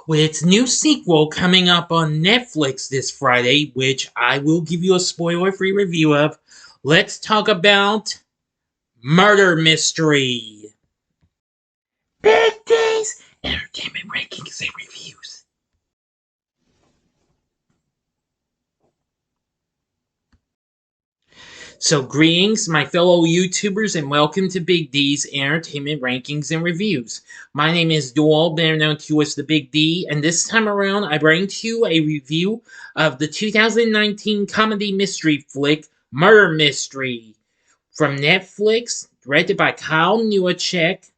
with its new sequel coming up on Netflix this Friday, which I will give you a spoiler-free review of. Let's talk about Murder Mystery. Big D's Entertainment Rankings and Reviews. So greetings, my fellow YouTubers, and welcome to Big D's Entertainment Rankings and Reviews. My name is Dual, better known to you as the Big D, and this time around I bring to you a review of the 2019 comedy mystery flick, Murder Mystery, from Netflix, directed by Kyle Newacek,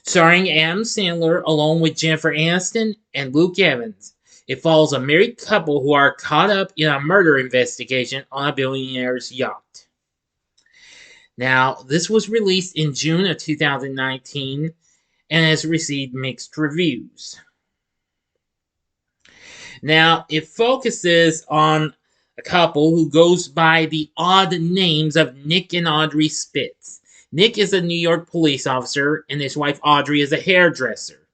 starring Adam Sandler along with Jennifer Aniston and Luke Evans. It follows a married couple who are caught up in a murder investigation on a billionaire's yacht. Now, this was released in June of 2019 and has received mixed reviews. Now, it focuses on a couple who goes by the odd names of Nick and Audrey Spitz. Nick is a New York police officer, and his wife Audrey is a hairdresser.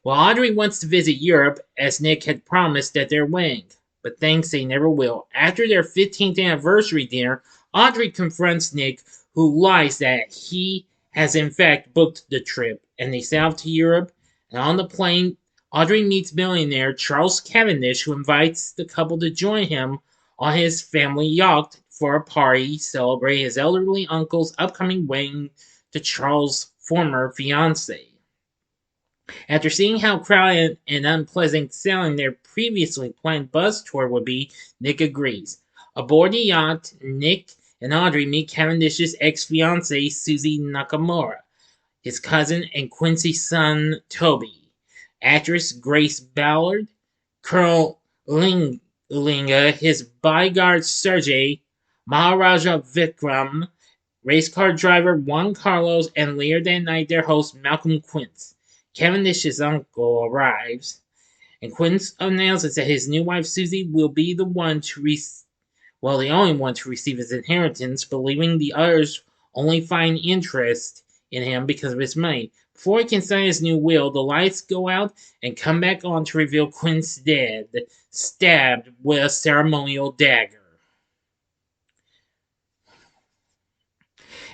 Well, Audrey wants to visit Europe, as Nick had promised at their wedding, but things they never will. After their 15th anniversary dinner, Audrey confronts Nick, who lies that he has in fact booked the trip, and they sail to Europe, and on the plane, Audrey meets billionaire Charles Cavendish, who invites the couple to join him on his family yacht for a party to celebrate his elderly uncle's upcoming wedding to Charles' former fiancée. After seeing how crowded and unpleasant sailing their previously planned bus tour would be, Nick agrees. Aboard the yacht, Nick and Audrey meet Cavendish's ex-fiancée, Susie Nakamura, his cousin and Quincy's son, Toby, actress Grace Ballard, Colonel Linga, his bodyguard Sergey, Maharaja Vikram, race car driver Juan Carlos, and later that night their host Malcolm Quince. Cavendish's uncle arrives, and Quince announces that his new wife Susie will be the one to the only one to receive his inheritance, believing the others only find interest in him because of his money. Before he can sign his new will, the lights go out and come back on to reveal Quince dead, stabbed with a ceremonial dagger.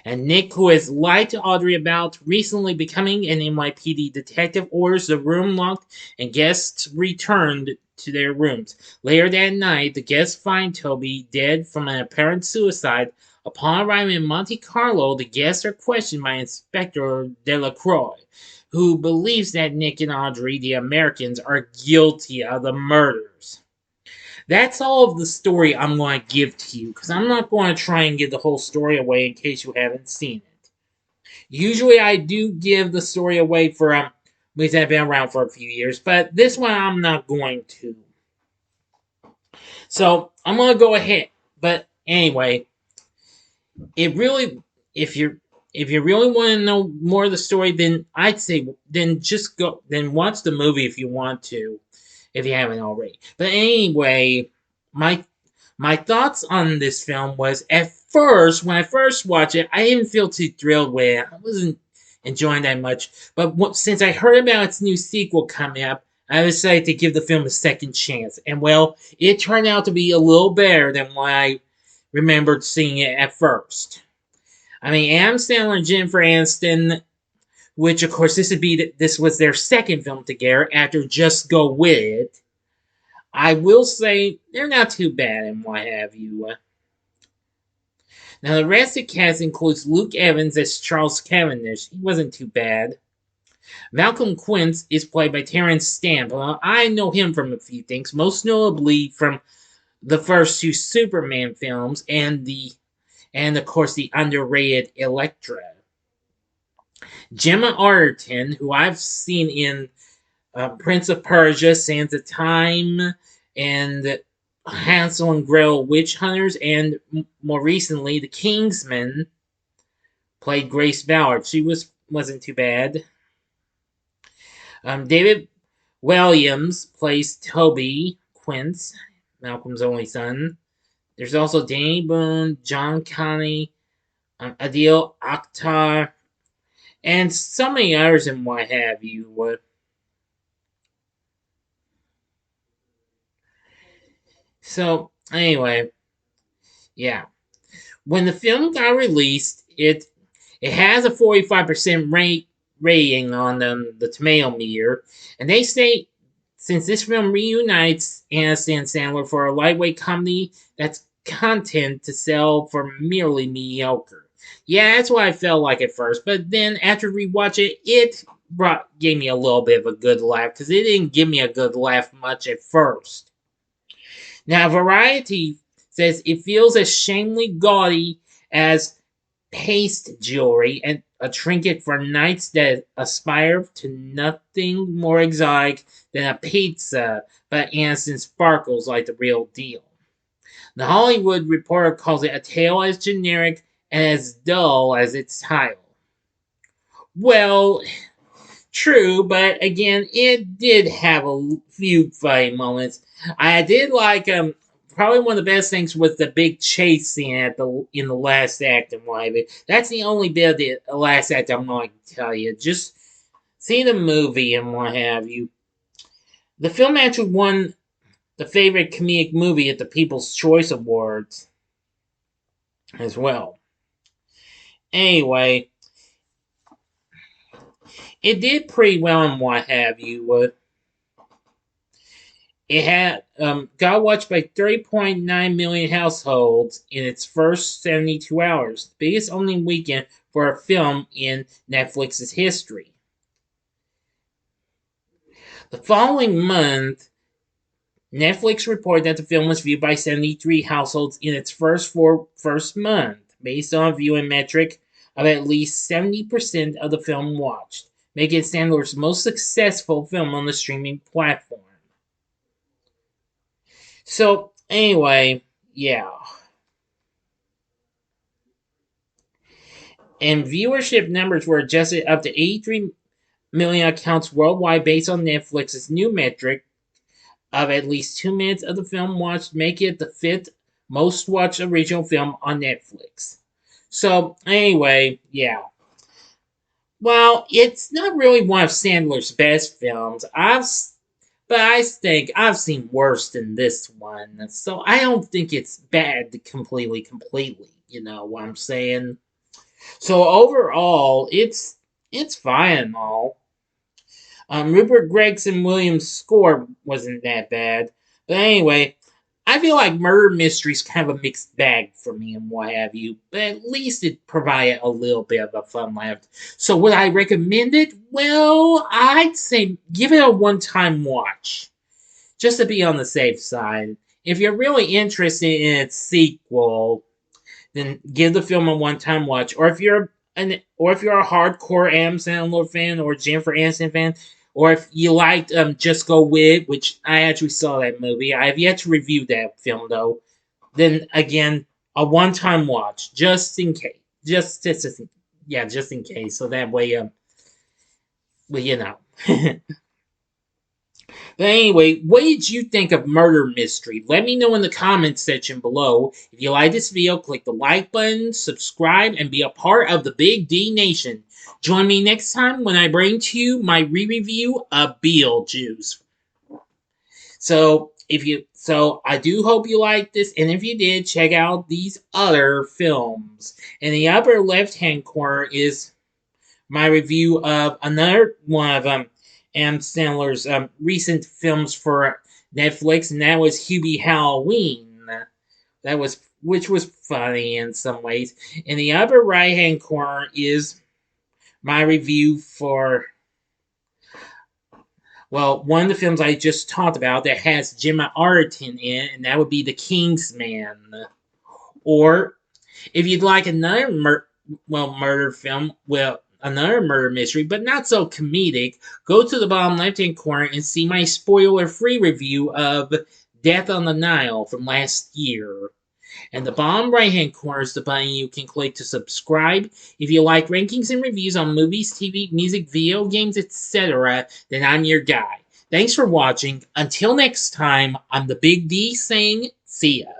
And Nick, who has lied to Audrey about recently becoming an NYPD detective, orders the room locked and guests returned to their rooms. Later that night, the guests find Toby dead from an apparent suicide. Upon arriving in Monte Carlo, the guests are questioned by Inspector Delacroix, who believes that Nick and Audrey, the Americans, are guilty of the murders. That's all of the story I'm going to give to you, because I'm not going to try and give the whole story away in case you haven't seen it. Usually I do give the story away for movies that have been around for a few years, but this one I'm not going to. So I'm going to go ahead. But anyway, it really, if you really want to know more of the story, then I'd say just watch the movie if you want to, if you haven't already. But anyway, my thoughts on this film was, at first, when I first watched it, I didn't feel too thrilled with it. I wasn't enjoying that much. But since I heard about its new sequel coming up, I decided to give the film a second chance. And well, it turned out to be a little better than what I remembered seeing it at first. I mean, Adam Sandler and Jennifer Aniston, which of course this was their second film together after Just Go With It. I will say they're not too bad and what have you. Now the rest of the cast includes Luke Evans as Charles Cavendish. He wasn't too bad. Malcolm Quince is played by Terrence Stamp. Well, I know him from a few things, most notably from the first two Superman films and of course the underrated Elektra. Gemma Arterton, who I've seen in Prince of Persia, Sands of Time, and Hansel and Gretel Witch Hunters, and more recently, The Kingsman, played Grace Ballard. She wasn't too bad. David Williams plays Toby Quince, Malcolm's only son. There's also Danny Boone, John Connie, Adil Akhtar, and so many others and what have you. So, anyway, yeah. When the film got released, it has a 45% rating on the tomato meter, and they say since this film reunites Aniston and Sandler for a lightweight comedy, that's content to sell for merely mediocre. Yeah, that's what I felt like at first, but then after rewatch it, gave me a little bit of a good laugh because it didn't give me a good laugh much at first. Now, Variety says it feels as shamefully gaudy as paste jewelry and a trinket for knights that aspire to nothing more exotic than a pizza, but Aniston sparkles like the real deal. The Hollywood Reporter calls it a tale as generic and as dull as its title. Well, true, but again, it did have a few funny moments. I did like probably one of the best things was the big chase scene in the last act and what have you. That's the only bit of the last act I'm going to tell you. Just see the movie and what have you. The film actually won the favorite comedic movie at the People's Choice Awards as well. Anyway, it did pretty well and what have you. It had got watched by 30.9 million households in its first 72 hours, the biggest opening weekend for a film in Netflix's history. The following month, Netflix reported that the film was viewed by 73 households in its first month, based on a viewing metric of at least 70% of the film watched, making it Sandler's most successful film on the streaming platform. So, anyway, yeah. And viewership numbers were adjusted up to 83 million accounts worldwide based on Netflix's new metric of at least 2 minutes of the film watched, making it the fifth most watched original film on Netflix. So, anyway, yeah. Well, it's not really one of Sandler's best films. But I think I've seen worse than this one. So I don't think it's bad completely. You know what I'm saying? So overall, it's fine and all. Rupert Gregson Williams' score wasn't that bad. But anyway, I feel like murder mystery's kind of a mixed bag for me and what have you. But at least it provided a little bit of a fun laugh. So would I recommend it? Well, I'd say give it a one-time watch. Just to be on the safe side. If you're really interested in its sequel, then give the film a one-time watch. Or if you're a hardcore Adam Sandler fan or Jennifer Aniston fan, or if you liked Just Go With, which I actually saw that movie. I have yet to review that film though. Then again, a one-time watch, just in case. Just in case. So that way, well, you know. But anyway, what did you think of Murder Mystery? Let me know in the comments section below. If you like this video, click the like button, subscribe, and be a part of the Big D Nation. Join me next time when I bring to you my re-review of Beetlejuice. So I do hope you liked this, and if you did, check out these other films. In the upper left-hand corner is my review of another one of Adam Sandler's recent films for Netflix, and that was Hubie Halloween. Which was funny in some ways. In the upper right hand corner is my review for one of the films I just talked about that has Gemma Arterton in it, and that would be The Kingsman. Or if you'd like another murder film, another murder mystery, but not so comedic, go to the bottom left-hand corner and see my spoiler-free review of Death on the Nile from last year. And the bottom right-hand corner is the button you can click to subscribe. If you like rankings and reviews on movies, TV, music, video games, etc., then I'm your guy. Thanks for watching. Until next time, I'm the Big D saying, see ya.